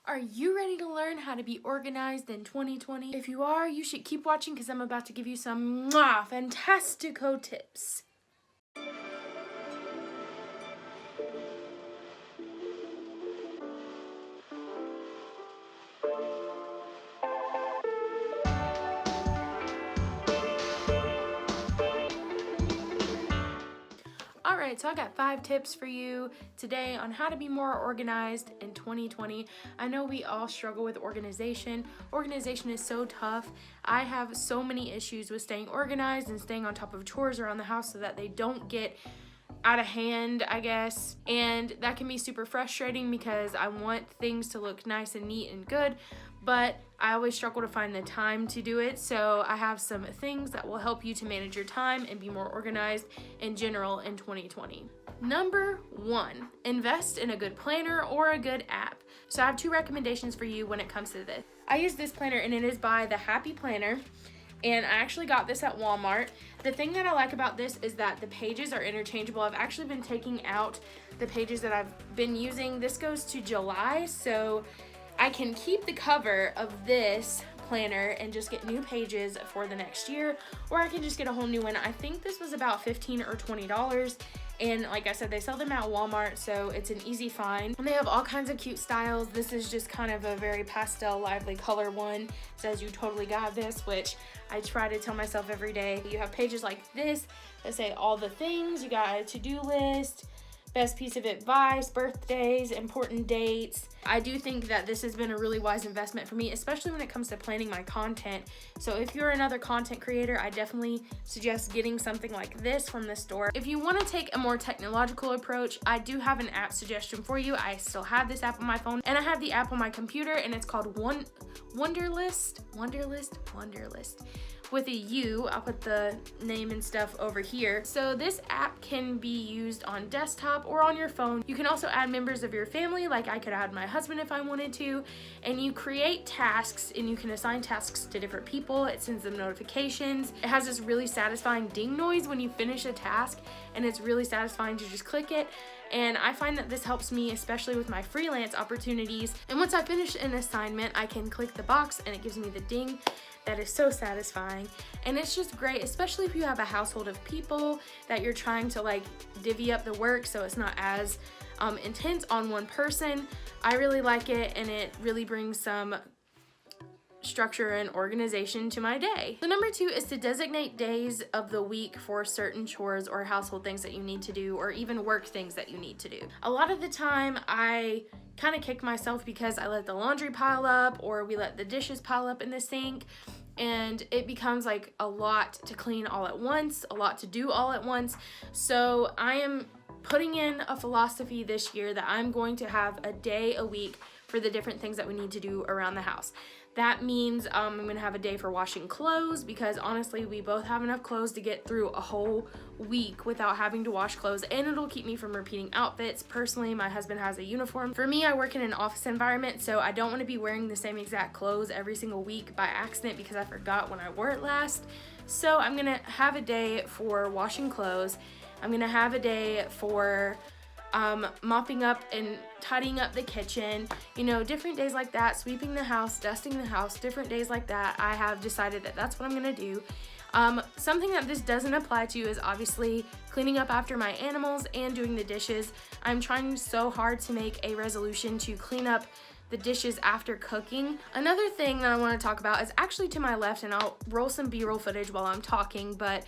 Are you ready to learn how to be organized in 2020? If you are, you should keep watching because I'm about to give you some fantastico tips. Alright, so I got 5 tips for you today on how to be more organized in 2020. I know we all struggle with organization. Organization is so tough. I have so many issues with staying organized and staying on top of chores around the house so that they don't get out of hand, I guess. And that can be super frustrating because I want things to look nice and neat and good, but I always struggle to find the time to do it. So I have some things that will help you to manage your time and be more organized in general in 2020. Number 1, invest in a good planner or a good app. So I have 2 recommendations for you when it comes to this. I use this planner and it is by the Happy Planner. And I actually got this at Walmart. The thing that I like about this is that the pages are interchangeable. I've actually been taking out the pages that I've been using. This goes to July, so I can keep the cover of this planner and just get new pages for the next year, or I can just get a whole new one. I think this was about $15 or $20. And like I said, they sell them at Walmart, so it's an easy find. And they have all kinds of cute styles. This is just kind of a very pastel, lively color one. It says you totally got this, which I try to tell myself every day. You have pages like this that say all the things. You got a to-do list, best piece of advice, birthdays, important dates. I do think that this has been a really wise investment for me, especially when it comes to planning my content. So if you're another content creator, I definitely suggest getting something like this from the store. If you want to take a more technological approach, I do have an app suggestion for you. I still have this app on my phone, and I have the app on my computer, and it's called Wunderlist. With a U, I'll put the name and stuff over here. So this app can be used on desktop or on your phone. You can also add members of your family, like I could add my husband if I wanted to, and you create tasks and you can assign tasks to different people. It sends them notifications. It has this really satisfying ding noise when you finish a task, and it's really satisfying to just click it. And I find that this helps me, especially with my freelance opportunities. And once I finish an assignment, I can click the box and it gives me the ding. That is so satisfying, and it's just great, especially if you have a household of people that you're trying to like divvy up the work so it's not as intense on one person. I really like it, and it really brings some structure and organization to my day. So number 2 is to designate days of the week for certain chores or household things that you need to do, or even work things that you need to do. A lot of the time I kind of kick myself because I let the laundry pile up, or we let the dishes pile up in the sink, and it becomes like a lot to clean all at once, a lot to do all at once. So I am putting in a philosophy this year that I'm going to have a day a week for the different things that we need to do around the house. That means I'm gonna have a day for washing clothes, because honestly, we both have enough clothes to get through a whole week without having to wash clothes, and it'll keep me from repeating outfits. Personally, my husband has a uniform. For me, I work in an office environment, so I don't wanna be wearing the same exact clothes every single week by accident because I forgot when I wore it last. So I'm gonna have a day for washing clothes. I'm gonna have a day for mopping up and tidying up the kitchen, you know, different days like that, sweeping the house, dusting the house, different days like that. I have decided that that's what I'm gonna do. Something that this doesn't apply to is obviously cleaning up after my animals and doing the dishes. I'm trying so hard to make a resolution to clean up the dishes after cooking. Another thing that I want to talk about is actually to my left, and I'll roll some B-roll footage while I'm talking, but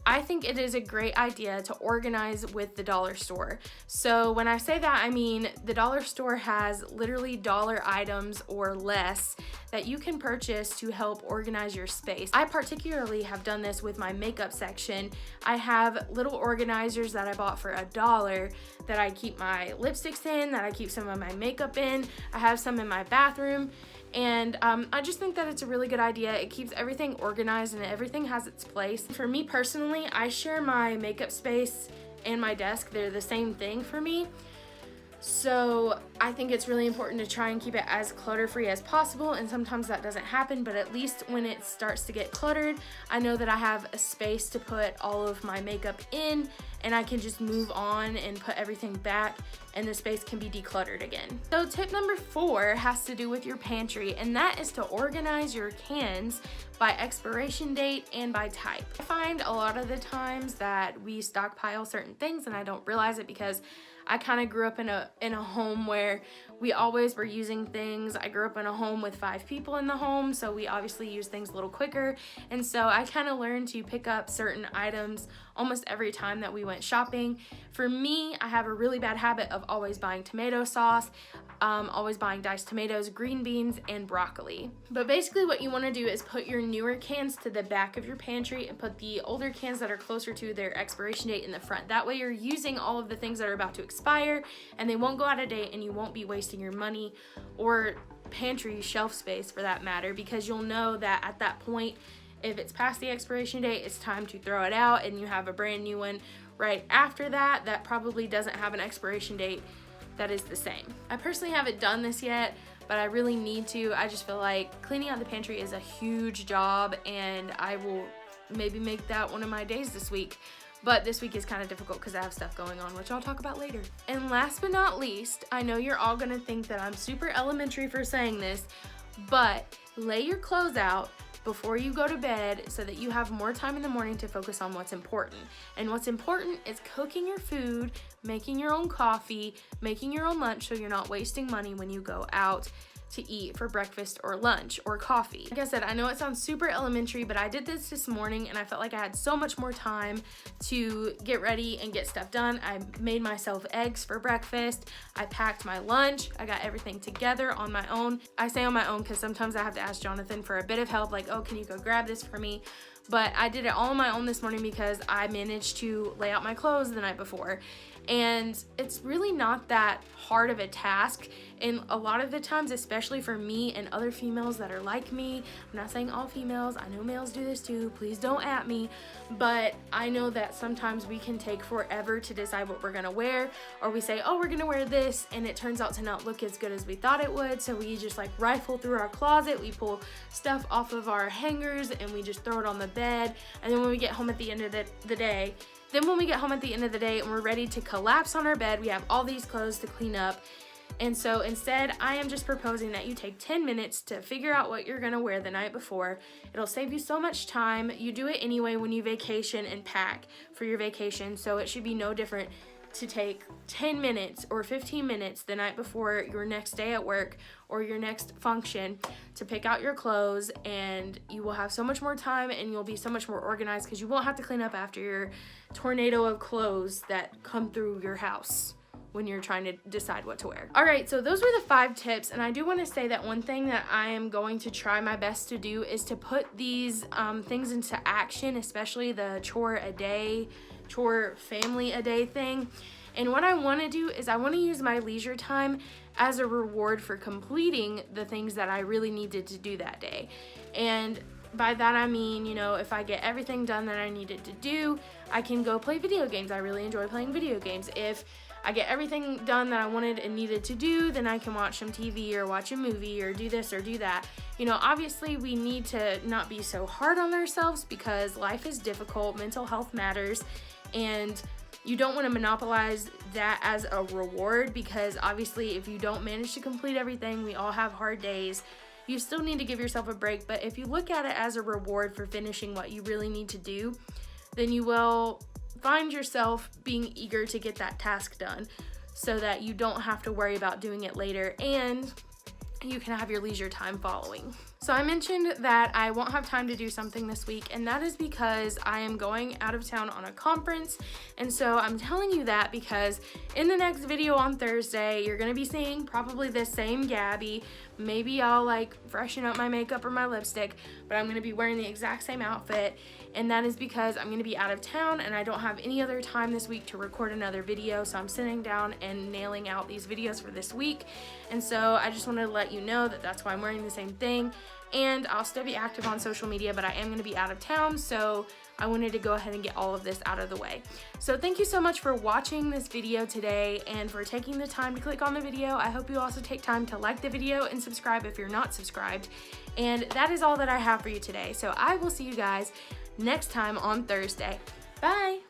I think it is a great idea to organize with the dollar store. So when I say that, I mean the dollar store has literally dollar items or less that you can purchase to help organize your space. I particularly have done this with my makeup section. I have little organizers that I bought for $1 that I keep my lipsticks in, that I keep some of my makeup in. I have some in my bathroom. And I just think that it's a really good idea. It keeps everything organized and everything has its place. For me personally, I share my makeup space and my desk. They're the same thing for me. So I think it's really important to try and keep it as clutter-free as possible, and sometimes that doesn't happen, but at least when it starts to get cluttered, I know that I have a space to put all of my makeup in, and I can just move on and put everything back, and the space can be decluttered again. So tip number 4 has to do with your pantry, and that is to organize your cans by expiration date and by type. I find a lot of the times that we stockpile certain things and I don't realize it because I kind of grew up in a home where we always were using things. I grew up in a home with 5 people in the home, so we obviously use things a little quicker. And so I kind of learned to pick up certain items almost every time that we went shopping. For me, I have a really bad habit of always buying tomato sauce, always buying diced tomatoes, green beans, and broccoli. But basically what you want to do is put your newer cans to the back of your pantry and put the older cans that are closer to their expiration date in the front. That way you're using all of the things that are about to expire and they won't go out of date, and you won't be wasting your money or pantry shelf space for that matter, because you'll know that at that point, if it's past the expiration date, it's time to throw it out, and you have a brand new one right after that that probably doesn't have an expiration date that is the same. I personally haven't done this yet, but I really need to. I just feel like cleaning out the pantry is a huge job, and I will maybe make that one of my days this week. But this week is kind of difficult because I have stuff going on, which I'll talk about later. And last but not least, I know you're all gonna think that I'm super elementary for saying this, but lay your clothes out before you go to bed so that you have more time in the morning to focus on what's important. And what's important is cooking your food, making your own coffee, making your own lunch so you're not wasting money when you go out to eat for breakfast or lunch or coffee. Like I said, I know it sounds super elementary, but I did this morning and I felt like I had so much more time to get ready and get stuff done. I made myself eggs for breakfast. I packed my lunch. I got everything together on my own. I say on my own because sometimes I have to ask Jonathan for a bit of help, like, oh, can you go grab this for me? But I did it all on my own this morning because I managed to lay out my clothes the night before. And it's really not that hard of a task. And a lot of the times, especially for me and other females that are like me, I'm not saying all females, I know males do this too, please don't at me, but I know that sometimes we can take forever to decide what we're gonna wear, or we say, oh, we're gonna wear this, and it turns out to not look as good as we thought it would, so we just like rifle through our closet, we pull stuff off of our hangers, and we just throw it on the bed, and then when we get home at the end of the day, and we're ready to collapse on our bed, we have all these clothes to clean up. And so instead, I am just proposing that you take 10 minutes to figure out what you're gonna wear the night before. It'll save you so much time. You do it anyway when you vacation and pack for your vacation, so it should be no different to take 10 minutes or 15 minutes the night before your next day at work or your next function to pick out your clothes, and you will have so much more time and you'll be so much more organized because you won't have to clean up after your tornado of clothes that come through your house when you're trying to decide what to wear. All right, so those were the 5 tips, and I do want to say that one thing that I am going to try my best to do is to put these things into action, especially the chore family a day thing. And what I want to do is I want to use my leisure time as a reward for completing the things that I really needed to do that day. And by that I mean, you know, if I get everything done that I needed to do, I can go play video games. I really enjoy playing video games. If I get everything done that I wanted and needed to do, then I can watch some TV or watch a movie or do this or do that. You know, obviously we need to not be so hard on ourselves because life is difficult, mental health matters, and you don't want to monopolize that as a reward, because obviously if you don't manage to complete everything, we all have hard days, you still need to give yourself a break. But if you look at it as a reward for finishing what you really need to do, then you will find yourself being eager to get that task done so that you don't have to worry about doing it later, and you can have your leisure time following. So I mentioned that I won't have time to do something this week, and that is because I am going out of town on a conference. And so I'm telling you that because in the next video on Thursday, you're gonna be seeing probably the same Gabby. Maybe I'll like freshen up my makeup or my lipstick, but I'm gonna be wearing the exact same outfit. And that is because I'm gonna be out of town and I don't have any other time this week to record another video. So I'm sitting down and nailing out these videos for this week. And so I just wanted to let you know that that's why I'm wearing the same thing. and I'll still be active on social media, but I am going to be out of town, so I wanted to go ahead and get all of this out of the way. So thank you so much for watching this video today and for taking the time to click on the video. I hope you also take time to like the video and subscribe if you're not subscribed. And that is all that I have for you today. So I will see you guys next time on Thursday. Bye!